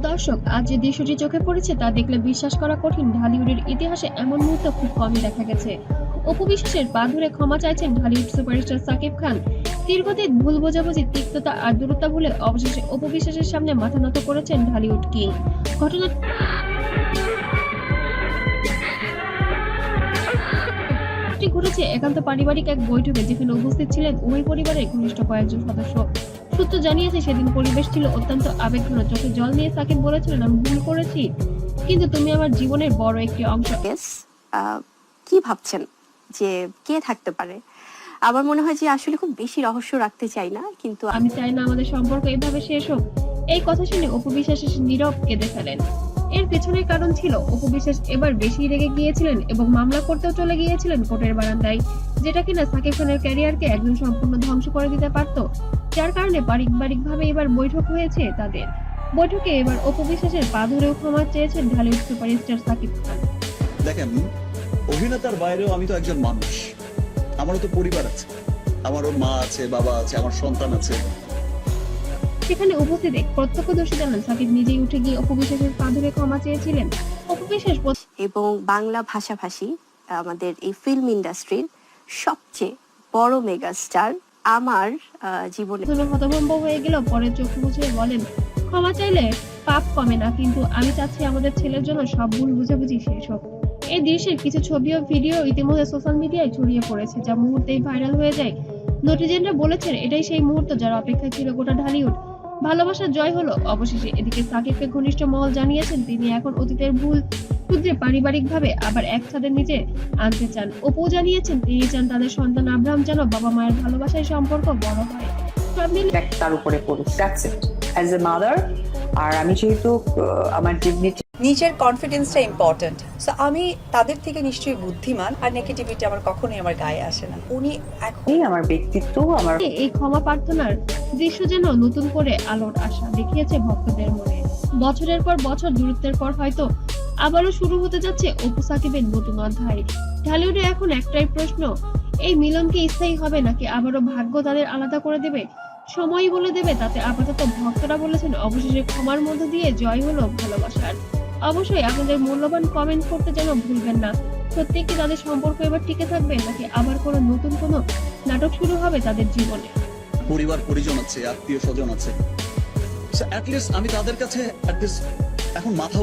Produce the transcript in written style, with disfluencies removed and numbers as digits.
দর্শক, আজ যে দৃশ্যটি চোখে পড়েছে তা দেখলে বিশ্বাস করা কঠিন। ঢালিউডের ইতিহাসে এমন মুহূর্ত খুব কমই দেখা গেছে। অপু বিশ্বাসের পা ধরে ক্ষমা চাইছেন ঢালিউড সুপারস্টার সাকিব খান। দীর্ঘদিন ভুল বোঝাবুঝি, তিক্ততা আর দূরত্ব ভুলে অবশেষে অপু বিশ্বাসের সামনে মাথা নত করেছেন ঢালিউড কিং। ঘটনাটি ঘটেছে একান্ত পারিবারিক এক বৈঠকে, যেখানে উপস্থিত ছিলেন উভয় পরিবারের ঘনিষ্ঠ কয়েকজন সদস্য। সূত্র জানিয়েছে, সেদিন পরিবেশ ছিল অত্যন্ত আবেগঘন। চোখে জল নিয়ে সাকিব বলেছিলেন, আমি ভুল করেছি, কিন্তু তুমি আমার জীবনের বড় একটি অংশ। কি ভাবছেন যে কে থাকতে পারে? আমার মনে হয় যে আসলে খুব বেশি রহস্য রাখতে চাই না, কিন্তু আমি চাই না আমাদের সম্পর্ক এভাবে শেষ হোক। এই কথা শুনে অপু বিশ্বাস নীরব কেঁদে ফেলেন। এর পেছনের কারণ ছিল, অপু বিশ্বাস এবার বেশি রেগে গিয়েছিলেন এবং মামলা করতেও চলে গিয়েছিলেন কোর্টের বারান্দায়, যেটা কিনা সাকিব খানের ক্যারিয়ারকে একদম সম্পূর্ণ ধ্বংস করে দিতে পারত। যার কারণে পারিবারিকভাবে এবার বৈঠক হয়েছে তাদের। বৈঠকে এবার অপু বিশ্বাসের পা ধরেও ক্ষমা চেয়েছেন ঢালিউড সুপারস্টার সাকিব খান। দেখেন, অভিনেতার বাইরেও আমি তো একজন মানুষ, আমারও তো পরিবার আছে, আমারও মা আছে, বাবা আছে, আমার সন্তান আছে। সেখানে উপস্থিত এক প্রত্যক্ষদর্শী জানান, সাকিব নিজেই উঠে গিয়ে অপু বিশ্বাসের পা ধরে ক্ষমা চেয়েছিলেন। অপু বিশ্বাস এবং বাংলা ভাষাভাষী আমাদের এই ফিল্ম ইন্ডাস্ট্রির সবচেয়ে বড় মেগাস্টার আমার জীবনে হতভম্ব হয়ে গেল। পরে চোখ মুছে বলেন, ক্ষমা চাইলে পাপ কমে না, কিন্তু আমি চাচ্ছি আমাদের ছেলের জন্য সব ভুল বুঝাবুঝি শেষ হোক। এই দৃশ্যের কিছু ছবি ও ভিডিও ইতিমধ্যে সোশ্যাল মিডিয়ায় ছড়িয়ে পড়েছে, যা মুহূর্তেই ভাইরাল হয়ে যায়। নেটিজেনরা বলেছেন, এটাই সেই মুহূর্ত যার অপেক্ষা ছিল গোটা ঢালিউড। ভালোবাসার জয় হলো অবশেষে। এদিকে সাকিবকে ঘনিষ্ঠ মহল জানিয়েছেন, তিনি এখন অতীতের ভুল শুধরে পারিবারিকভাবে আবার এক ছাদের নিচে আনতে চান। অপু জানিয়েছেন, তিনি চান তাদের সন্তান আব্রাহাম যেন বাবা মায়ের ভালোবাসায় সম্পর্ক বড় হয়। সব মিলে তার উপরে পড়ুক, that's it, as a mother. আর আমি যেহেতু আমার ডিগনিটি, নিজের কনফিডেন্সটা ইম্পর্টেন্ট, সো আমি তাদের থেকে নিশ্চয়ই বুদ্ধিমান, আর নেগেটিভিটি আমার কখনোই আমার গায়ে আসে না। উনি এখনই আমার ব্যক্তিত্ব, আমার এই ক্ষমা প্রার্থনার দৃশ্য যেন নতুন করে আলোর আশা দেখিয়েছে ভক্তদের মনে। বছরের পর বছর দূরত্বের পর হয়তো আবারও শুরু হতে যাচ্ছে অপু সাকিবের নতুন অধ্যায়। ঢালিউডে এখন একটাই প্রশ্ন, এই মিলন কি স্থায়ী হবে, নাকি আবারও ভাগ্য তাদের আলাদা করে দেবে? সময়ই বলে দেবে। তাতে আপাতত ভক্তরা বলেছেন, অবশেষে ক্ষমার মধ্য দিয়ে জয় হলো ভালোবাসার। অবশ্যই আপনাদের মূল্যবান কমেন্ট করতে যেন ভুলবেন না। সত্যি কি তাদের সম্পর্ক এবার টিকে থাকবে, নাকি আবার কোনো নতুন কোনো নাটক শুরু হবে তাদের জীবনে? পরিবার পরিজন আছে, আত্মীয় স্বজন আছে, আমি তাদের কাছে এখন মাথা